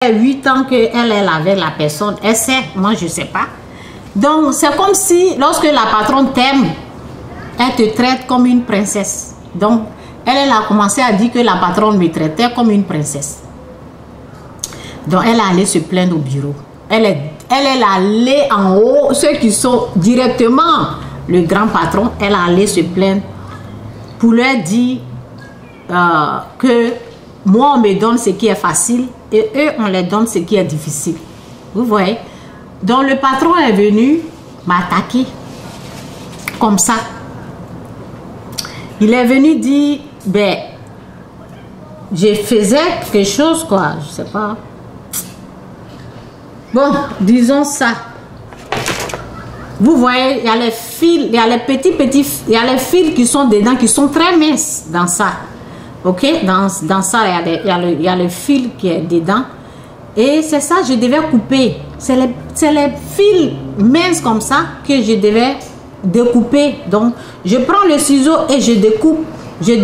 8 ans qu'elle est avec la personne, elle sait, moi je sais pas. Donc c'est comme si lorsque la patronne t'aime, elle te traite comme une princesse. Donc elle a commencé à dire que la patronne me traitait comme une princesse. Donc elle est allée se plaindre au bureau. Elle est allée en haut, ceux qui sont directement le grand patron, elle est allée se plaindre pour leur dire que moi on me donne ce qui est facile et eux on leur donne ce qui est difficile. Vous voyez? Donc le patron est venu m'attaquer comme ça. Il est venu dire, ben, je faisais quelque chose quoi, je sais pas. Bon, disons ça. Vous voyez, il y a les fils, il y a les petits, il y a les fils qui sont dedans, qui sont très minces dans ça. Ok, dans ça, il y a le fil qui est dedans. Et c'est ça, je devais couper. C'est les fils minces comme ça que je devais découper. Donc, je prends le ciseau et je découpe. J'ai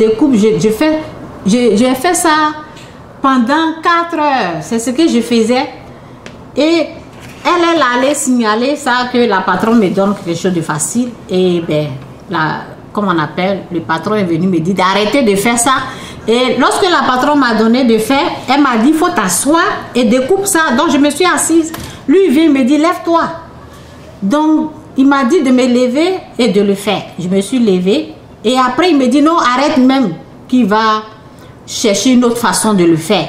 fait ça pendant 4 heures. C'est ce que je faisais. Et elle allait signaler ça, que la patronne me donne quelque chose de facile. Et ben, comme on appelle, le patron est venu me dire d'arrêter de faire ça. Et lorsque la patronne m'a donné de faire, elle m'a dit, il faut t'asseoir et découpe ça. Donc je me suis assise. Lui, il vient me dire, lève-toi. Donc il m'a dit de me lever et de le faire. Je me suis levée. Et après, il me dit, non, arrête même, qu'il va chercher une autre façon de le faire.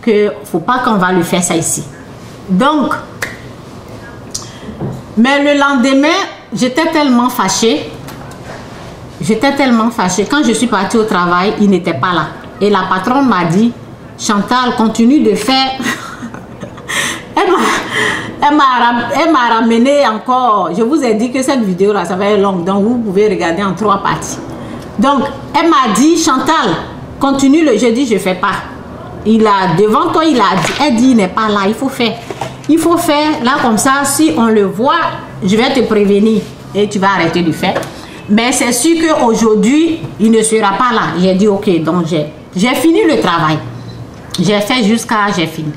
Que faut pas qu'on va le faire ça ici. Donc, mais le lendemain, j'étais tellement fâchée. J'étais tellement fâchée. Quand je suis partie au travail, il n'était pas là. Et la patronne m'a dit, Chantal, continue de faire. Elle m'a ramené encore. Je vous ai dit que cette vidéo-là, ça va être longue. Donc, vous pouvez regarder en 3 parties. Donc, elle m'a dit, Chantal, continue le jeudi, je ne fais pas. Devant toi, il a dit, elle dit, il n'est pas là, il faut faire. Il faut faire, là, comme ça, si on le voit, je vais te prévenir. Et tu vas arrêter de faire. Mais c'est sûr qu'aujourd'hui, il ne sera pas là. J'ai dit, ok, donc j'ai fini le travail. J'ai fait jusqu'à, j'ai fini.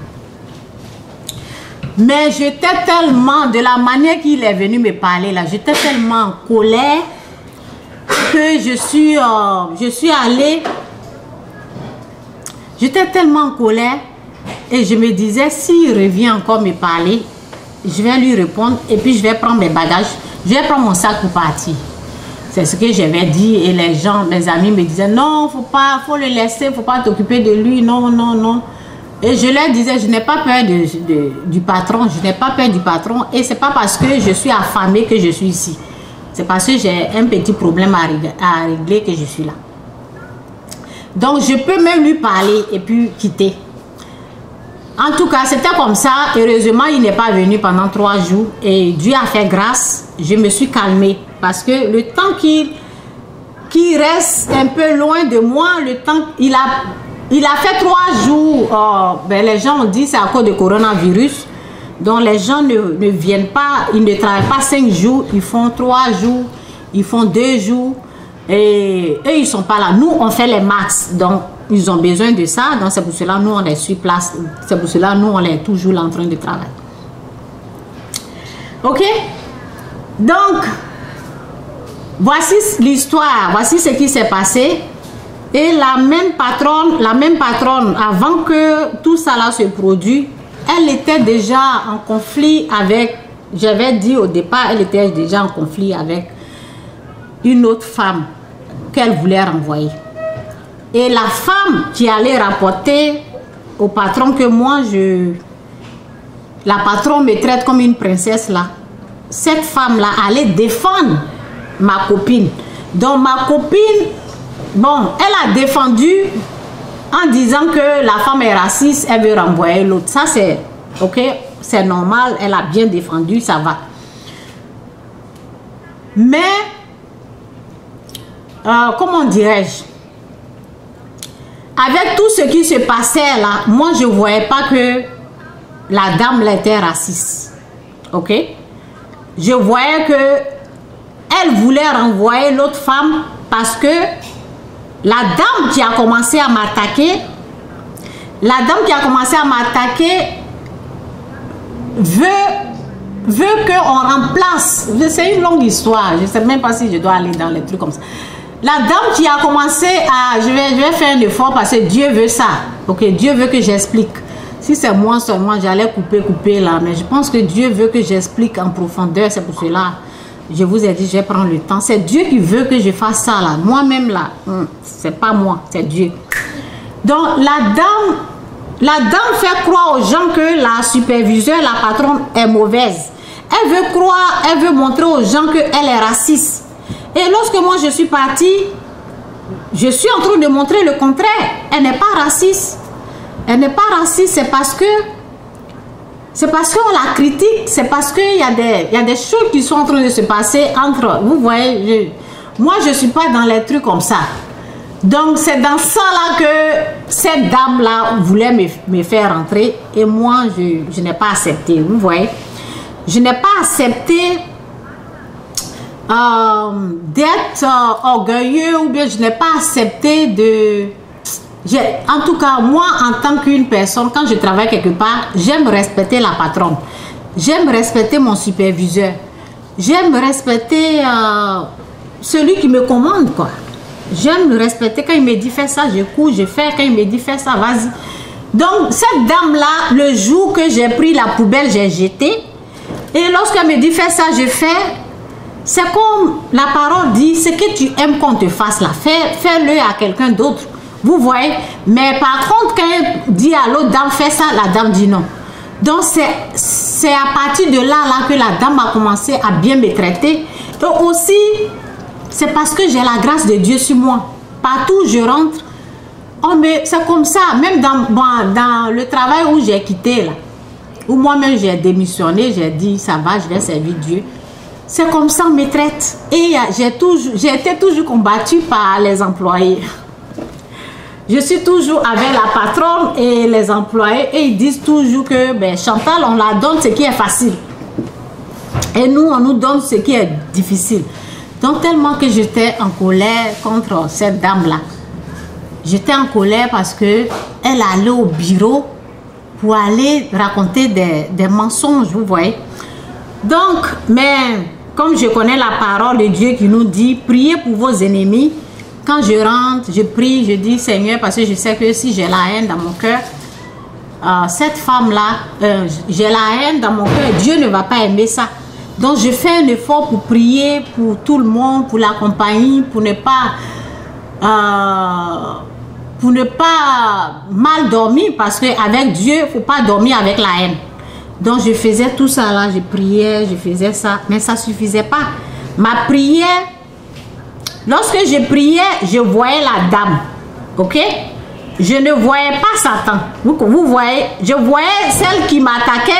Mais j'étais tellement, de la manière qu'il est venu me parler là, j'étais tellement en colère que je suis allée, j'étais tellement en colère et je me disais, s'il revient encore me parler, je vais lui répondre et puis je vais prendre mes bagages, je vais prendre mon sac pour partir. C'est ce que j'avais dit et les gens, mes amis me disaient, non, faut le laisser, faut pas t'occuper de lui, non, non, non. Et je leur disais, je n'ai pas peur du patron, je n'ai pas peur du patron et c'est pas parce que je suis affamée que je suis ici. C'est parce que j'ai un petit problème à régler que je suis là. Donc je peux même lui parler et puis quitter. En tout cas, c'était comme ça. Heureusement, il n'est pas venu pendant 3 jours et Dieu a fait grâce. Je me suis calmée parce que le temps qu'il reste un peu loin de moi, le temps il a fait 3 jours. Ben les gens ont dit c'est à cause du coronavirus. Donc les gens ne viennent pas, ils ne travaillent pas 5 jours, ils font 3 jours, ils font 2 jours. Et eux, ils ne sont pas là. Nous, on fait les max. Donc, ils ont besoin de ça. Donc, c'est pour cela nous, on est sur place. C'est pour cela nous, on est toujours là en train de travailler. Ok? Donc, voici l'histoire. Voici ce qui s'est passé. Et la même patronne, avant que tout ça là se produise, elle était déjà en conflit avec, j'avais dit au départ, elle était déjà en conflit avec une autre femme qu'elle voulait renvoyer. Et la femme qui allait rapporter au patron que moi, la patronne me traite comme une princesse là, cette femme-là allait défendre ma copine. Donc ma copine, bon, elle a défendu en disant que la femme est raciste, elle veut renvoyer l'autre. Ça c'est ok, c'est normal, elle a bien défendu, ça va. Mais, comment dirais-je, avec tout ce qui se passait là, moi je ne voyais pas que la dame là était raciste. Ok? Je voyais que elle voulait renvoyer l'autre femme parce que la dame qui a commencé à m'attaquer, La dame qui a commencé à m'attaquer veut qu'on remplace. C'est une longue histoire. Je ne sais même pas si je dois aller dans les trucs comme ça. La dame qui a commencé à... Je vais faire un effort parce que Dieu veut ça. Ok, Dieu veut que j'explique. Si c'est moi seulement, j'allais couper là. Mais je pense que Dieu veut que j'explique en profondeur. C'est pour cela, je vous ai dit, je vais prendre le temps. C'est Dieu qui veut que je fasse ça là. Moi-même là, c'est pas moi, c'est Dieu. Donc la dame fait croire aux gens que la superviseure, la patronne est mauvaise. Elle veut montrer aux gens qu'elle est raciste. Et lorsque moi je suis partie, je suis en train de montrer le contraire. Elle n'est pas raciste. Elle n'est pas raciste, c'est parce qu'on la critique, c'est parce qu'il y a des choses qui sont en train de se passer entre... Vous voyez, moi je ne suis pas dans les trucs comme ça. Donc c'est dans ça là que cette dame là voulait me faire rentrer et moi je n'ai pas accepté. Vous voyez, je n'ai pas accepté d'être orgueilleux ou bien je n'ai pas accepté de... En tout cas, moi en tant qu'une personne, quand je travaille quelque part, j'aime respecter la patronne. J'aime respecter mon superviseur. J'aime respecter celui qui me commande quoi. J'aime le respecter. Quand il me dit fais ça, je cours, je fais. Quand il me dit fais ça, vas-y. Donc, cette dame-là, le jour que j'ai pris la poubelle, j'ai jeté. Et lorsqu'elle me dit fais ça, je fais. C'est comme la parole dit, ce que tu aimes qu'on te fasse là, fais-le à quelqu'un d'autre. Vous voyez? Mais par contre, quand elle dit à l'autre dame fais ça, la dame dit non. Donc, c'est à partir de là que la dame a commencé à bien me traiter. Et aussi... c'est parce que j'ai la grâce de Dieu sur moi. Partout où je rentre, c'est comme ça. Même dans le travail où j'ai quitté, là, où moi-même j'ai démissionné, j'ai dit, ça va, je vais servir Dieu. C'est comme ça on me traite. Et j'ai été toujours combattue par les employés. Je suis toujours avec la patronne et les employés. Et ils disent toujours que, ben, Chantal, on la donne ce qui est facile. Et nous, on nous donne ce qui est difficile. Donc, tellement que j'étais en colère contre cette dame-là. J'étais en colère parce qu'elle allait au bureau pour aller raconter des mensonges, vous voyez. Donc, mais comme je connais la parole de Dieu qui nous dit, priez pour vos ennemis. Quand je rentre, je prie, je dis Seigneur, parce que je sais que si j'ai la haine dans mon cœur, cette femme-là, j'ai la haine dans mon cœur, Dieu ne va pas aimer ça. Donc, je fais un effort pour prier pour tout le monde, pour la compagnie, pour ne pas mal dormir, parce qu'avec Dieu, il ne faut pas dormir avec la haine. Donc, je faisais tout ça là, je priais, je faisais ça, mais ça ne suffisait pas. Ma prière, lorsque je priais, je voyais la dame, ok? Je ne voyais pas Satan. Vous voyez, je voyais celle qui m'attaquait.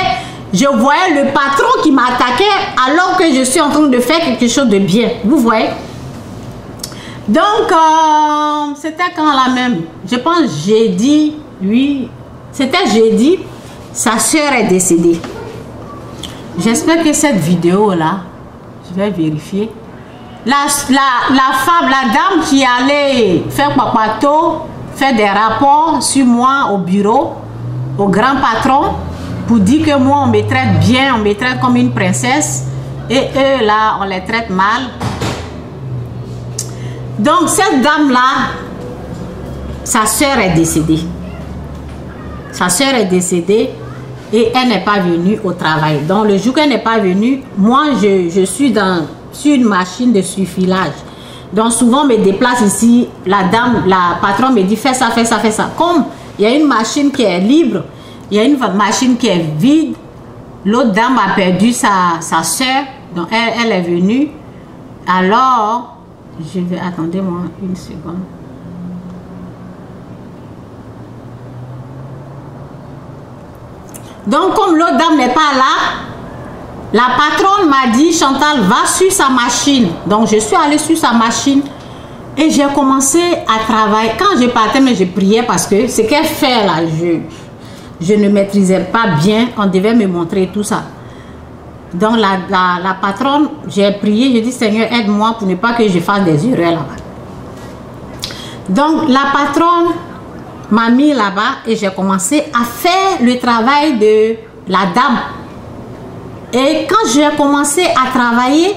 Je voyais le patron qui m'attaquait alors que je suis en train de faire quelque chose de bien. Vous voyez? Donc, c'était quand la même? Je pense jeudi, oui. C'était jeudi. Sa soeur est décédée. J'espère que cette vidéo-là, je vais vérifier. La femme, la dame qui allait faire papato, faire des rapports sur moi au bureau, au grand patron, pour dire que moi on me traite bien, on me traite comme une princesse et eux là on les traite mal. Donc cette dame là, sa soeur est décédée. Sa soeur est décédée et elle n'est pas venue au travail. Donc le jour qu'elle n'est pas venue, moi je suis sur une machine de surfilage. Donc souvent on me déplace ici, la dame, la patronne me dit fais ça, fais ça, fais ça. Comme il y a une machine qui est libre, il y a une machine qui est vide. L'autre dame a perdu sa soeur. Donc, elle est venue. Alors, je vais... Attendez-moi une seconde. Donc, comme l'autre dame n'est pas là, la patronne m'a dit, Chantal, va sur sa machine. Donc, je suis allée sur sa machine. Et j'ai commencé à travailler. Quand je partais, mais je priais parce que ce qu'elle fait là, je ne maîtrisais pas bien, on devait me montrer tout ça. Donc la patronne, j'ai prié, j'ai dit Seigneur aide-moi pour ne pas que je fasse des erreurs là-bas. Donc la patronne m'a mis là-bas et j'ai commencé à faire le travail de la dame. Et quand j'ai commencé à travailler,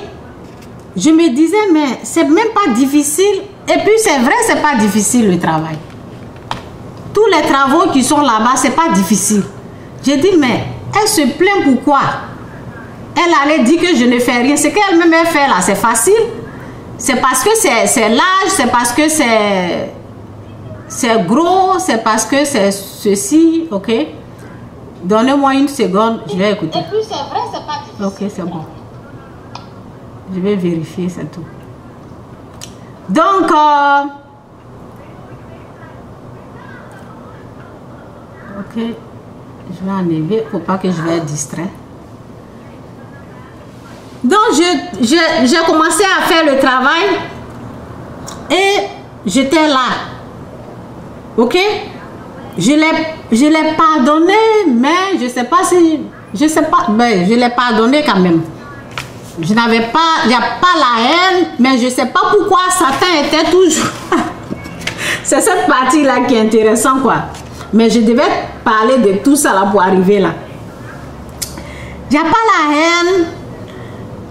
je me disais, mais c'est même pas difficile. Et puis c'est vrai, c'est pas difficile le travail. Tous les travaux qui sont là-bas, c'est pas difficile. J'ai dit, mais elle se plaint pourquoi? Elle allait dire que je ne fais rien. Ce qu'elle-même fait là, c'est facile. C'est parce que c'est l'âge, c'est parce que c'est gros, c'est parce que c'est ceci, ok? Donnez-moi une seconde, je vais écouter. Et puis c'est vrai, c'est pas difficile. Ok, c'est bon. Je vais vérifier, c'est tout. Donc, ok, je vais enlever pour pas que je vais être distrait. Donc, j'ai commencé à faire le travail et j'étais là. Ok? Je l'ai pardonné, mais je sais pas si... Je sais pas, ben, je l'ai pardonné quand même. Je n'avais pas... Il n'y a pas la haine, mais je sais pas pourquoi Satan était toujours... C'est cette partie-là qui est intéressante, quoi. Mais je devais parler de tout ça là pour arriver là. Il n'y a pas la haine.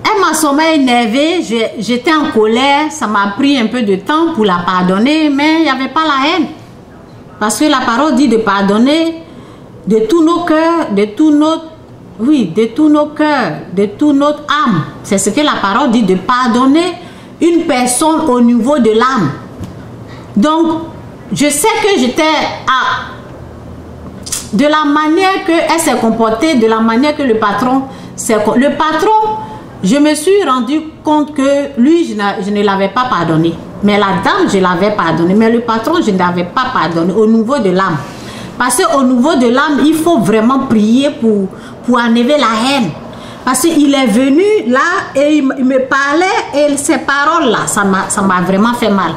Elle m'a sûrement énervée, j'étais en colère, ça m'a pris un peu de temps pour la pardonner, mais il n'y avait pas la haine. Parce que la parole dit de pardonner de tous nos cœurs, de tout notre, oui, de tous nos cœurs, de toute notre âme. C'est ce que la parole dit, de pardonner une personne au niveau de l'âme. Donc, je sais que j'étais de la manière qu'elle s'est comportée, de la manière que le patron s'est comporté. Le patron, je me suis rendu compte que lui, je ne l'avais pas pardonné. Mais la dame, je l'avais pardonné. Mais le patron, je ne l'avais pas pardonné au niveau de l'âme. Parce qu'au niveau de l'âme, il faut vraiment prier pour enlever la haine. Parce qu'il est venu là et il me parlait et ces paroles-là, ça m'a vraiment fait mal.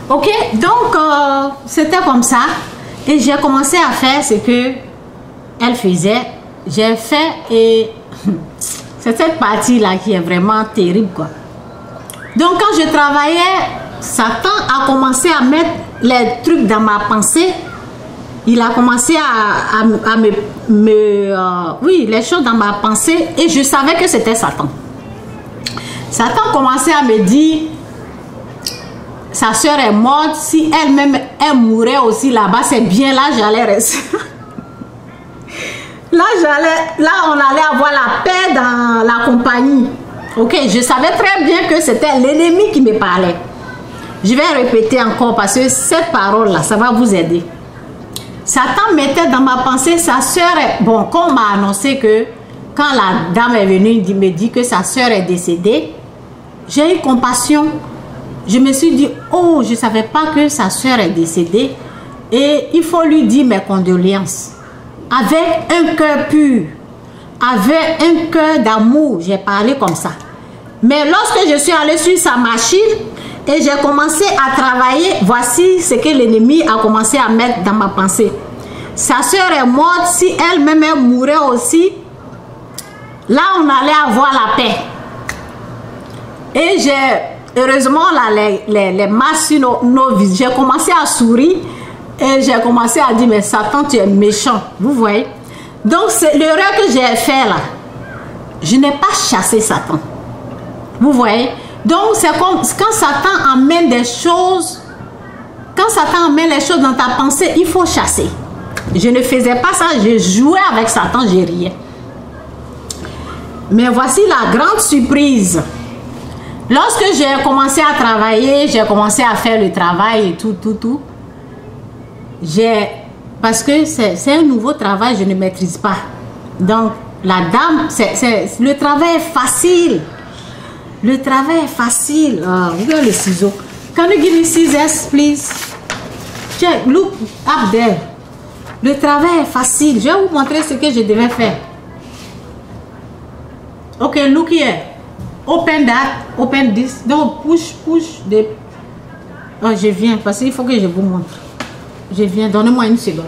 Ok, donc c'était comme ça. Et j'ai commencé à faire ce que elle faisait. J'ai fait et... C'est cette partie-là qui est vraiment terrible, quoi. Donc, quand je travaillais, Satan a commencé à mettre les trucs dans ma pensée. Il a commencé à oui, les choses dans ma pensée. Et je savais que c'était Satan. Satan commençait à me dire, sa soeur est morte. Si elle-même, elle mourait aussi là-bas, c'est bien là, j'allais rester. Là, on allait avoir la paix dans la compagnie. Ok, je savais très bien que c'était l'ennemi qui me parlait. Je vais répéter encore parce que cette parole-là, ça va vous aider. Satan mettait dans ma pensée, sa soeur est... Bon, quand on m'a annoncé que quand la dame est venue me dire que sa soeur est décédée, j'ai eu compassion. Je me suis dit, oh, je ne savais pas que sa soeur est décédée et il faut lui dire mes condoléances. Avec un cœur pur, avec un cœur d'amour, j'ai parlé comme ça. Mais lorsque je suis allée sur sa machine et j'ai commencé à travailler, voici ce que l'ennemi a commencé à mettre dans ma pensée. Sa soeur est morte, si elle-même mourait aussi, là on allait avoir la paix. Et heureusement, là, les masses sur nos vies, j'ai commencé à sourire. Et j'ai commencé à dire, mais Satan, tu es méchant. Vous voyez? Donc, c'est l'erreur que j'ai fait là. Je n'ai pas chassé Satan. Vous voyez? Donc, c'est comme quand Satan amène des choses, quand Satan amène les choses dans ta pensée, il faut chasser. Je ne faisais pas ça, je jouais avec Satan, je riais. Mais voici la grande surprise. Lorsque j'ai commencé à travailler, j'ai commencé à faire le travail et tout. Parce que c'est un nouveau travail, je ne maîtrise pas. Donc, la dame, le travail est facile. Le travail est facile. Regarde le ciseau. Can you give me scissors, please? Check, look up there. Le travail est facile. Je vais vous montrer ce que je devais faire. Ok, look here. Open that. Open this. Donc, push. Oh, je viens parce qu'il faut que je vous montre. Je viens, donnez-moi une seconde.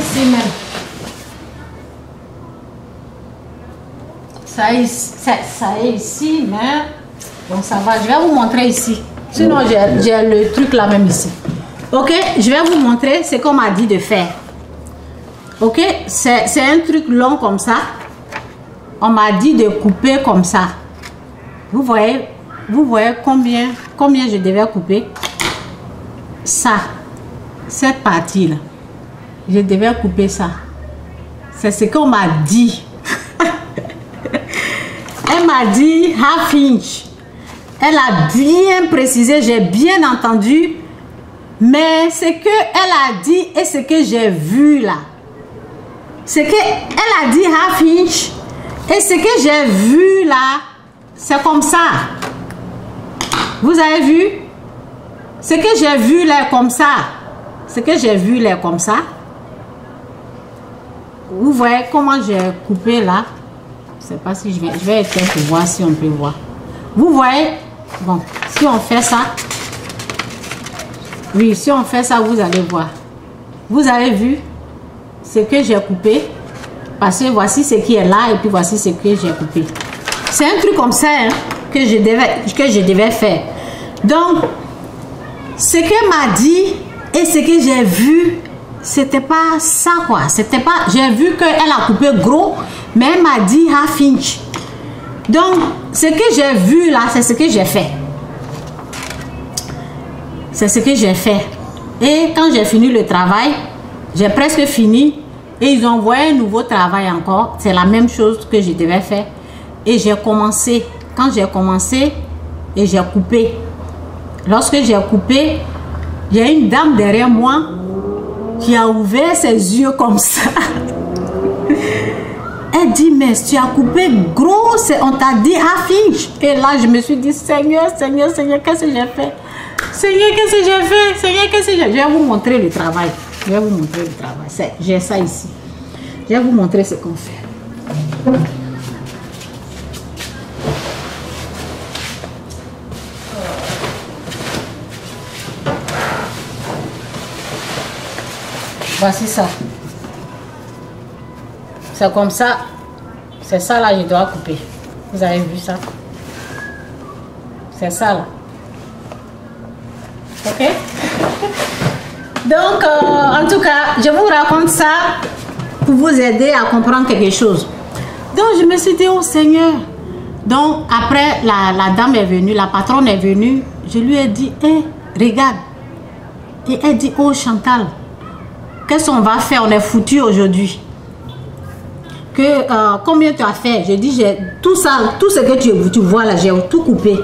ici même. Ça est ici, mais bon, ça va. Je vais vous montrer ici. Sinon, j'ai le truc là même ici. Ok, je vais vous montrer ce qu'on m'a dit de faire. Ok, c'est un truc long comme ça. On m'a dit de couper comme ça. Vous voyez combien je devais couper? Ça, cette partie là, je devais couper ça. C'est ce qu'on m'a dit. Elle m'a dit half inch. Elle a bien précisé, j'ai bien entendu. Mais ce qu'elle a dit et ce que j'ai vu là, ce qu'elle a dit half inch et ce que j'ai vu là, c'est comme ça. Vous avez vu? Ce que j'ai vu là comme ça. Ce que j'ai vu là comme ça. Vous voyez comment j'ai coupé là? Je ne sais pas si je vais essayer pour voir si on peut voir. Vous voyez? Bon, si on fait ça. Oui, si on fait ça, vous allez voir. Vous avez vu ce que j'ai coupé? Parce que voici ce qui est là et puis voici ce que j'ai coupé. C'est un truc comme ça hein, que je devais faire. Donc, ce qu'elle m'a dit et ce que j'ai vu, c'était pas ça quoi. C'était pas. J'ai vu qu'elle a coupé gros, mais elle m'a dit half inch. Donc, ce que j'ai vu là, c'est ce que j'ai fait. C'est ce que j'ai fait. Et quand j'ai fini le travail, j'ai presque fini. Et ils ont envoyé un nouveau travail encore. C'est la même chose que je devais faire. Et j'ai commencé. Quand j'ai commencé, et j'ai coupé. Lorsque j'ai coupé, il y a une dame derrière moi qui a ouvert ses yeux comme ça. Elle dit, mais tu as coupé gros, on t'a dit half inch. Et là, je me suis dit, Seigneur, Seigneur, Seigneur, qu'est-ce que j'ai fait? Seigneur, qu'est-ce que j'ai fait? Seigneur, qu'est-ce que j'ai fait? Je vais vous montrer le travail. Je vais vous montrer le travail. J'ai ça ici. Je vais vous montrer ce qu'on fait. Voici ça. C'est comme ça. C'est ça là, je dois couper. Vous avez vu ça? C'est ça là. Ok? Donc, en tout cas, je vous raconte ça pour vous aider à comprendre quelque chose. Donc, je me suis dit, oh Seigneur. Donc, après, la dame est venue, la patronne est venue. Je lui ai dit, hé, regarde. Et elle dit, oh Chantal, qu'est-ce qu'on va faire? On est foutu aujourd'hui. Combien tu as fait? Je dis, j'ai tout ça, tout ce que tu vois là, j'ai tout coupé.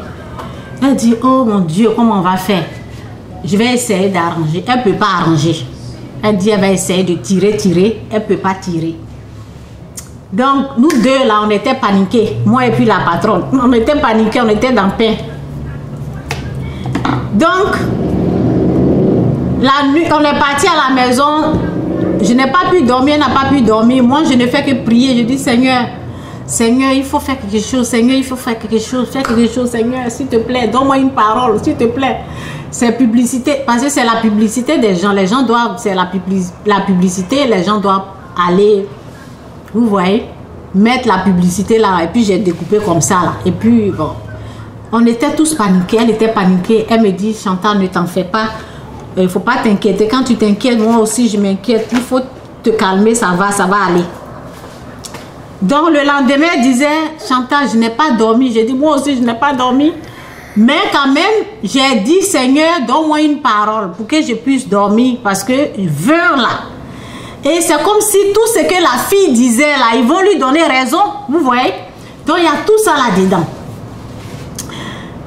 Elle dit, oh mon Dieu, comment on va faire? Je vais essayer d'arranger. Elle ne peut pas arranger. Elle dit, elle va essayer de tirer. Elle ne peut pas tirer. Donc, nous deux là, on était paniqués. Moi et puis la patronne. On était paniqués, on était dans le pain. Donc, la nuit, on est parti à la maison. Je n'ai pas pu dormir, elle n'a pas pu dormir. Moi, je ne fais que prier. Je dis, Seigneur, Seigneur, il faut faire quelque chose. Seigneur, il faut faire quelque chose. Fais quelque chose, Seigneur, s'il te plaît. Donne-moi une parole, s'il te plaît. C'est publicité. Parce que c'est la publicité des gens. Les gens doivent, c'est la publicité. Les gens doivent aller, vous voyez, mettre la publicité là. Et puis, j'ai découpé comme ça là. Et puis, bon, on était tous paniqués. Elle était paniquée. Elle me dit, Chantal, ne t'en fais pas. Il ne faut pas t'inquiéter. Quand tu t'inquiètes, moi aussi, je m'inquiète. Il faut te calmer, ça va aller. Donc, le lendemain, elle disait, Chantal, je n'ai pas dormi. J'ai dit, moi aussi, je n'ai pas dormi. Mais quand même, j'ai dit, Seigneur, donne-moi une parole pour que je puisse dormir. Parce que je veux là. Et c'est comme si tout ce que la fille disait là, ils vont lui donner raison. Vous voyez? Donc, il y a tout ça là-dedans.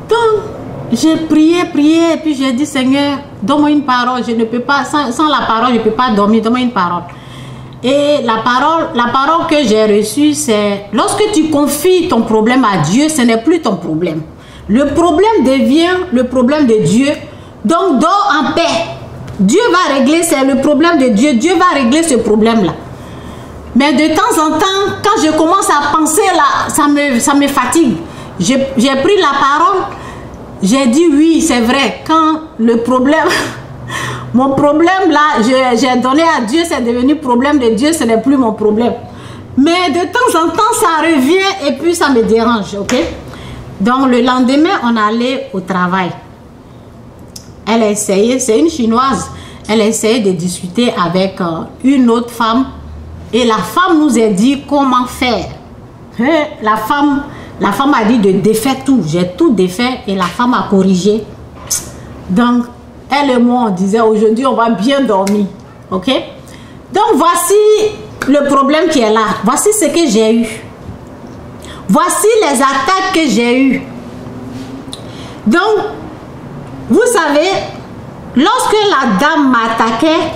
Donc, j'ai prié, et puis j'ai dit, Seigneur, donne-moi une parole. Je ne peux pas, sans la parole, je ne peux pas dormir. Donne-moi une parole. Et la parole que j'ai reçue, c'est lorsque tu confies ton problème à Dieu, ce n'est plus ton problème. Le problème devient le problème de Dieu. Donc, dors en paix. Dieu va régler, c'est le problème de Dieu. Dieu va régler ce problème-là. Mais de temps en temps, quand je commence à penser là, ça me fatigue. J'ai pris la parole. J'ai dit oui, c'est vrai. Quand le problème, Mon problème là, j'ai donné à Dieu, c'est devenu problème de Dieu, ce n'est plus mon problème. Mais de temps en temps, ça revient et puis ça me dérange, ok? Donc le lendemain, on allait au travail. Elle a essayé, c'est une chinoise, elle a essayé de discuter avec une autre femme. Et la femme nous a dit comment faire. La femme a dit de défaire tout. J'ai tout défait et la femme a corrigé. Donc, elle et moi, on disait aujourd'hui, on va bien dormir. Ok? Donc, voici le problème qui est là. Voici ce que j'ai eu. Voici les attaques que j'ai eues. Donc, vous savez, lorsque la dame m'attaquait,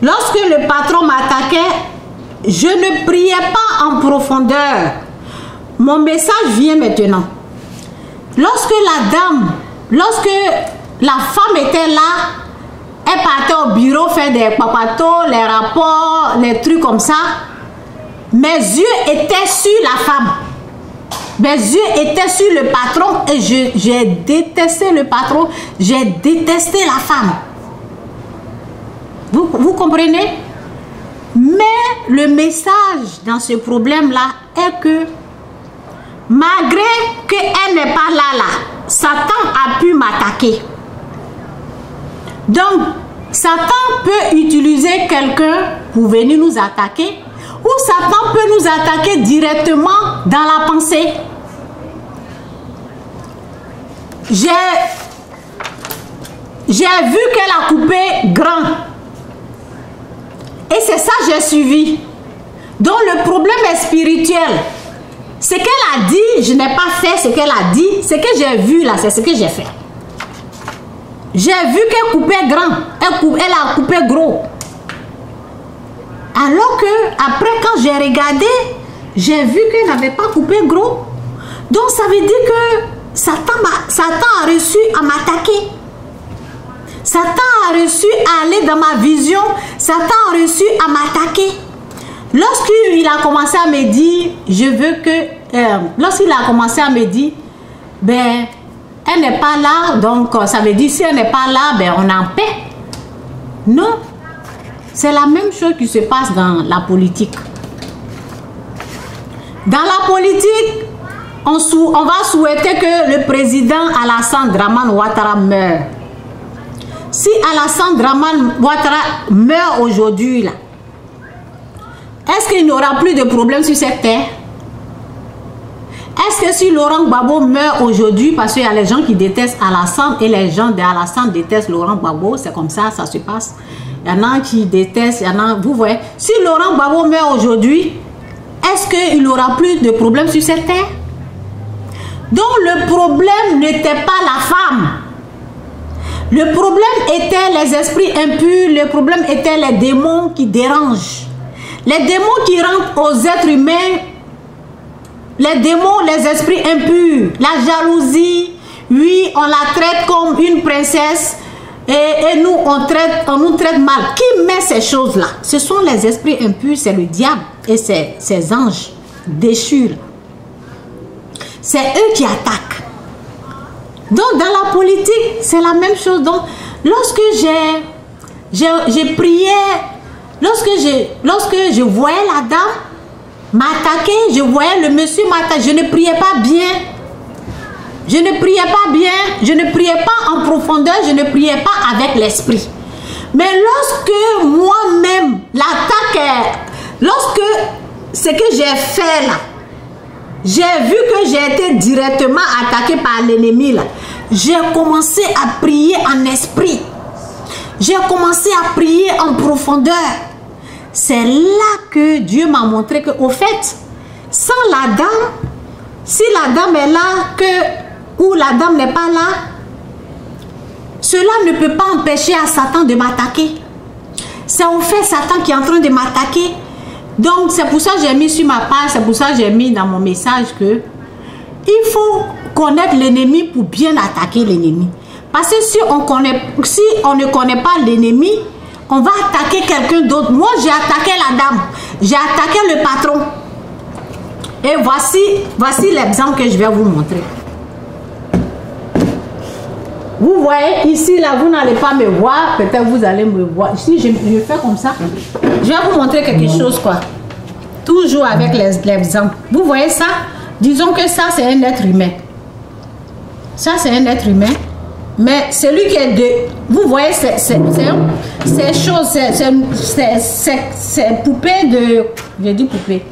lorsque le patron m'attaquait, je ne priais pas en profondeur. Mon message vient maintenant. Lorsque la femme était là, elle partait au bureau faire des papatos, les rapports, les trucs comme ça. Mes yeux étaient sur la femme. Mes yeux étaient sur le patron et j'ai détesté le patron, j'ai détesté la femme. Vous comprenez? Mais le message dans ce problème-là est que malgré qu'elle n'est pas là, Satan a pu m'attaquer. Donc, Satan peut utiliser quelqu'un pour venir nous attaquer ou Satan peut nous attaquer directement dans la pensée. J'ai vu qu'elle a coupé grand. Et c'est ça que j'ai suivi. Donc le problème est spirituel. Ce qu'elle a dit, je n'ai pas fait ce qu'elle a dit. Ce que j'ai vu là, c'est ce que j'ai fait. J'ai vu qu'elle coupait grand. Elle a coupé gros. Alors que après quand j'ai regardé, j'ai vu qu'elle n'avait pas coupé gros. Donc ça veut dire que Satan a reçu à m'attaquer. Satan a reçu à aller dans ma vision. Satan a reçu à m'attaquer. Lorsqu'il a commencé à me dire, je veux que... lorsqu'il a commencé à me dire, ben, elle n'est pas là, donc ça veut dire si elle n'est pas là, ben, on est en paix. Non. C'est la même chose qui se passe dans la politique. Dans la politique, on va souhaiter que le président Alassane Dramane Ouattara meure. Si Alassane Dramane Ouattara meurt aujourd'hui, là, est-ce qu'il n'y aura plus de problème sur cette terre? Est-ce que si Laurent Gbagbo meurt aujourd'hui, parce qu'il y a les gens qui détestent Alassane et les gens d'Alassane détestent Laurent Gbagbo, c'est comme ça se passe. Il y en a qui détestent, il y en a, vous voyez. Si Laurent Gbagbo meurt aujourd'hui, est-ce qu'il n'y aura plus de problème sur cette terre? Donc le problème n'était pas la femme. Le problème était les esprits impurs, le problème était les démons qui dérangent. Les démons qui rentrent aux êtres humains, les démons, les esprits impurs, la jalousie, oui, on la traite comme une princesse et nous, on nous traite mal. Qui met ces choses-là? Ce sont les esprits impurs, c'est le diable et ses anges déchus. C'est eux qui attaquent. Donc dans la politique, c'est la même chose. Donc lorsque j'ai prié, lorsque je voyais la dame m'attaquer, je voyais le monsieur m'attaquer, je ne priais pas bien. Je ne priais pas bien, je ne priais pas en profondeur, je ne priais pas avec l'esprit. Mais lorsque moi-même, l'attaque, lorsque ce que j'ai fait là, j'ai vu que j'ai été directement attaqué par l'ennemi là. J'ai commencé à prier en esprit. J'ai commencé à prier en profondeur. C'est là que Dieu m'a montré que, au fait, sans la dame, si la dame est là, ou la dame n'est pas là, cela ne peut pas empêcher à Satan de m'attaquer. C'est au fait Satan qui est en train de m'attaquer. Donc, c'est pour ça que j'ai mis sur ma page, c'est pour ça que j'ai mis dans mon message que il faut connaître l'ennemi pour bien attaquer l'ennemi. Parce que si on ne connaît pas l'ennemi, on va attaquer quelqu'un d'autre. Moi, j'ai attaqué la dame, j'ai attaqué le patron. Et voici l'exemple que je vais vous montrer. Vous voyez, ici, là, vous n'allez pas me voir. Peut-être vous allez me voir. Si je fais comme ça, je vais vous montrer quelque chose, quoi. Toujours avec l'exemple. Vous voyez ça? Disons que ça, c'est un être humain. Ça, c'est un être humain. Mais celui qui est de... Vous voyez, ces choses, ces poupées de... J'ai dit poupée.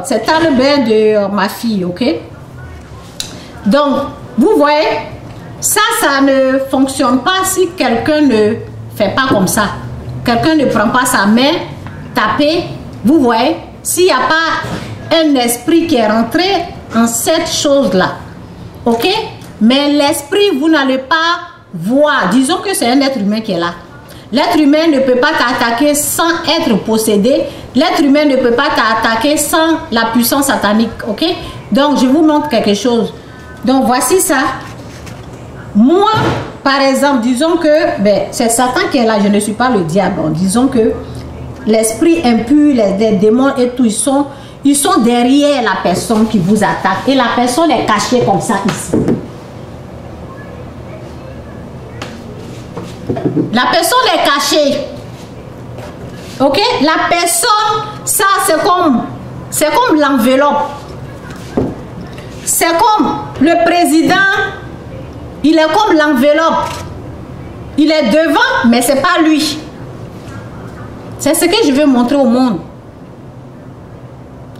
C'est talibé de ma fille, ok? Donc, vous voyez, ça ne fonctionne pas si quelqu'un ne fait pas comme ça. Quelqu'un ne prend pas sa main, taper. Vous voyez, s'il n'y a pas un esprit qui est rentré en cette chose-là, ok? Mais l'esprit, vous n'allez pas voir. Disons que c'est un être humain qui est là. L'être humain ne peut pas t'attaquer sans être possédé. L'être humain ne peut pas t'attaquer sans la puissance satanique, ok? Donc, je vous montre quelque chose. Donc, voici ça. Moi, par exemple, disons que c'est Satan qui est là, je ne suis pas le diable. Bon, disons que l'esprit impur, les démons et tout, ils sont derrière la personne qui vous attaque. Et la personne est cachée comme ça ici. La personne est cachée. Ok? La personne, ça c'est comme l'enveloppe. C'est comme le président, il est comme l'enveloppe. Il est devant, mais c'est pas lui. C'est ce que je veux montrer au monde.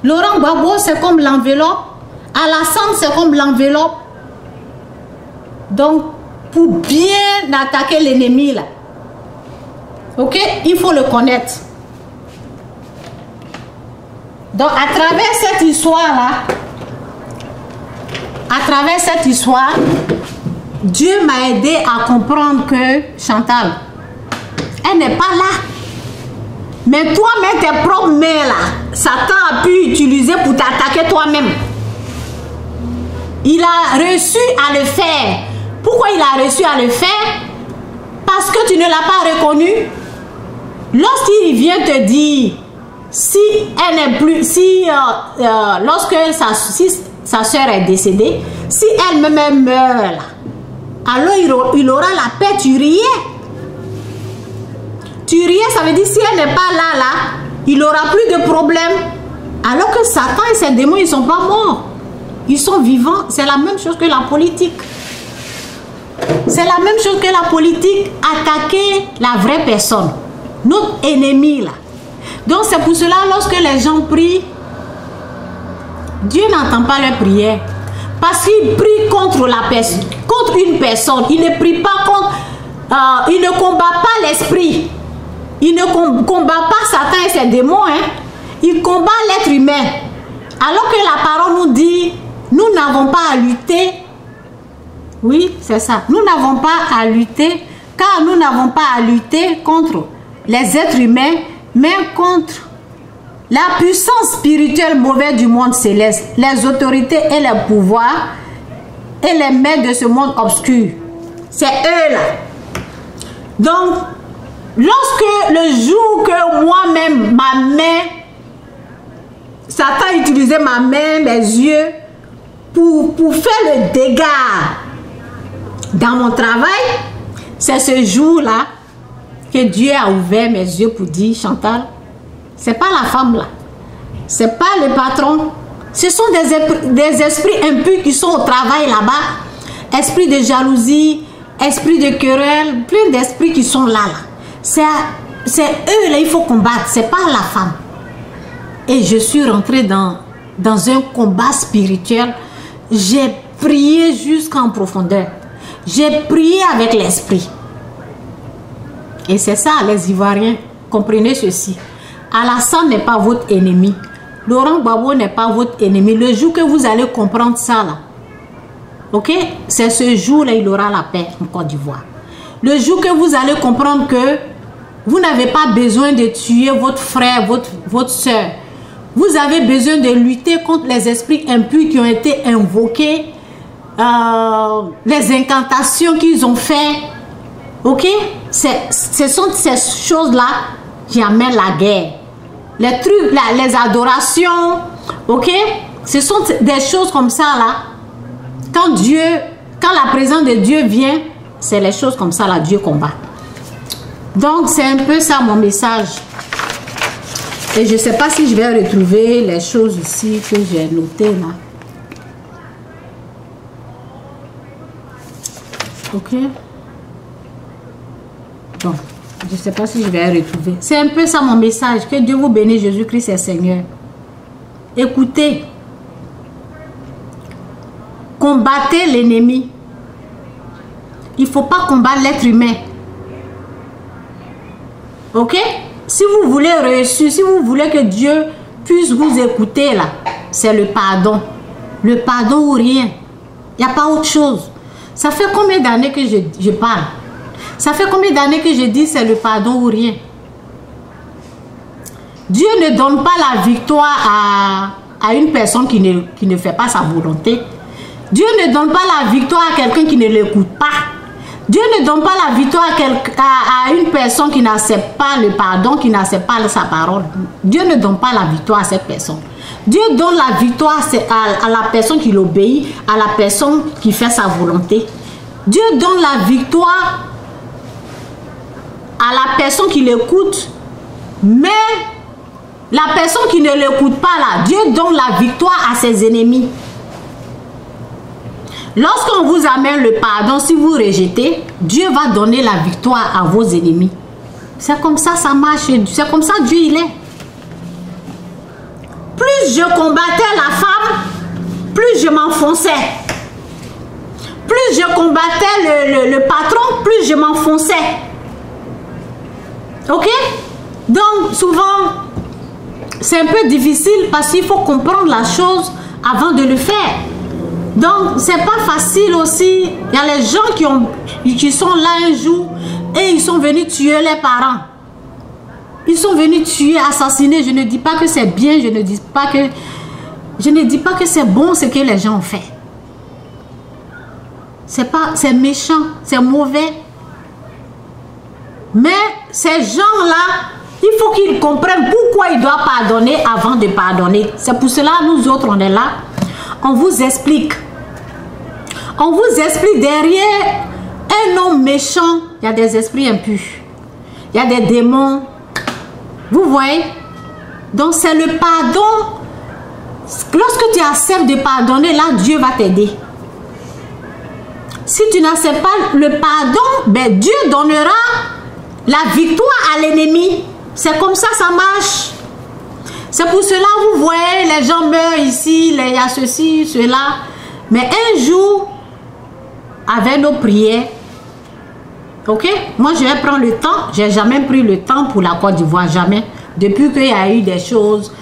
Laurent Gbagbo, c'est comme l'enveloppe. Alassane, c'est comme l'enveloppe. Donc, pour bien attaquer l'ennemi, là, ok, il faut le connaître. Donc, à travers cette histoire-là, Dieu m'a aidé à comprendre que, Chantal, elle n'est pas là. Mais toi-même, tes propres mains, là, Satan a pu utiliser pour t'attaquer toi-même. Il a reçu à le faire. Pourquoi il a reçu à le faire? Parce que tu ne l'as pas reconnu. Lorsqu'il vient te dire, si elle n'est plus, lorsque sa soeur est décédée, si elle-même meurt, alors il aura la paix. Tu riais. Tu riais, ça veut dire si elle n'est pas là, il n'aura plus de problème. Alors que Satan et ses démons, ils ne sont pas morts. Ils sont vivants. C'est la même chose que la politique. C'est la même chose que la politique. Attaquer la vraie personne. Notre ennemi, là. Donc c'est pour cela, lorsque les gens prient, Dieu n'entend pas leurs prières. Parce qu'ils prient contre la personne, contre une personne. Il ne prie pas contre... il ne combat pas l'esprit. Il ne combat pas Satan et ses démons. Hein. Il combat l'être humain. Alors que la parole nous dit, nous n'avons pas à lutter. Oui, c'est ça. Nous n'avons pas à lutter, car nous n'avons pas à lutter contre les êtres humains, mais contre la puissance spirituelle mauvaise du monde céleste, les autorités et les pouvoirs et les maîtres de ce monde obscur. C'est eux là. Donc, lorsque le jour que moi-même, ma main, Satan utilisait ma main, mes yeux, pour faire le dégât dans mon travail, c'est ce jour-là que Dieu a ouvert mes yeux pour dire, Chantal, c'est pas la femme là, c'est pas le patron, ce sont des esprits impurs qui sont au travail là-bas, esprits de jalousie, esprits de querelle, plein d'esprits qui sont là. C'est eux là, il faut combattre, c'est pas la femme. Et je suis rentrée dans un combat spirituel. J'ai prié jusqu'en profondeur. J'ai prié avec l'esprit. Et c'est ça, les Ivoiriens, comprenez ceci. Alassane n'est pas votre ennemi. Laurent Gbagbo n'est pas votre ennemi. Le jour que vous allez comprendre ça, là, ok, c'est ce jour-là, il aura la paix en Côte d'Ivoire. Le jour que vous allez comprendre que vous n'avez pas besoin de tuer votre frère, votre soeur. Vous avez besoin de lutter contre les esprits impurs qui ont été invoqués, les incantations qu'ils ont fait. Ok? Ce sont ces choses-là qui amènent la guerre. Les trucs, les adorations, ok? Ce sont des choses comme ça, là. Quand Dieu Quand la présence de Dieu vient, c'est les choses comme ça, là, Dieu combat. Donc, c'est un peu ça mon message. Et je ne sais pas si je vais retrouver les choses ici que j'ai notées là. Ok. Bon, je ne sais pas si je vais retrouver. C'est un peu ça mon message. Que Dieu vous bénisse, Jésus-Christ est Seigneur. Écoutez. Combattez l'ennemi. Il ne faut pas combattre l'être humain. Ok? Si vous voulez réussir, si vous voulez que Dieu puisse vous écouter là, c'est le pardon. Le pardon ou rien. Il n'y a pas autre chose. Ça fait combien d'années que je parle? Ça fait combien d'années que je dis c'est le pardon ou rien? Dieu ne donne pas la victoire à une personne qui ne fait pas sa volonté. Dieu ne donne pas la victoire à quelqu'un qui ne l'écoute pas. Dieu ne donne pas la victoire à une personne qui n'accepte pas le pardon, qui n'accepte pas sa parole. Dieu ne donne pas la victoire à cette personne. Dieu donne la victoire à la personne qui l'obéit, à la personne qui fait sa volonté. Dieu donne la victoire à la personne qui l'écoute, mais la personne qui ne l'écoute pas là, Dieu donne la victoire à ses ennemis. Lorsqu'on vous amène le pardon, si vous rejetez, Dieu va donner la victoire à vos ennemis. C'est comme ça, ça marche. C'est comme ça Dieu il est. Plus je combattais la femme, plus je m'enfonçais. Plus je combattais le patron, plus je m'enfonçais. Ok? Donc, souvent, c'est un peu difficile parce qu'il faut comprendre la chose avant de le faire. Donc, c'est pas facile aussi. Il y a les gens qui sont là un jour et ils sont venus tuer les parents. Ils sont venus tuer, assassiner. Je ne dis pas que c'est bien, je ne dis pas que c'est bon ce que les gens ont fait. C'est méchant, c'est mauvais. Mais ces gens-là, il faut qu'ils comprennent pourquoi ils doivent pardonner avant de pardonner. C'est pour cela nous autres, on est là. On vous explique. On vous explique derrière un homme méchant, il y a des esprits impurs. Il y a des démons. Vous voyez? Donc c'est le pardon. Lorsque tu acceptes de pardonner, là, Dieu va t'aider. Si tu n'acceptes pas le pardon, ben Dieu donnera la victoire à l'ennemi. C'est comme ça, ça marche. C'est pour cela, vous voyez, les gens meurent ici, il y a ceci, cela. Mais un jour, avec nos prières, ok, moi je vais prendre le temps. Je n'ai jamais pris le temps pour la Côte d'Ivoire, jamais. Depuis qu'il y a eu des choses,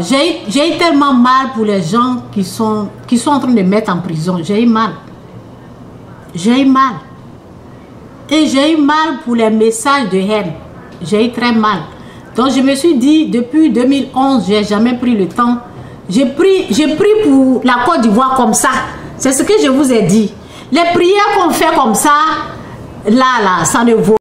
j'ai eu tellement mal pour les gens qui sont en train de mettre en prison. J'ai eu mal. J'ai eu mal. Et j'ai eu mal pour les messages de haine. J'ai eu très mal. Donc je me suis dit, depuis 2011, je n'ai jamais pris le temps. J'ai pris pour la Côte d'Ivoire comme ça. C'est ce que je vous ai dit. Les prières qu'on fait comme ça, là, ça ne vaut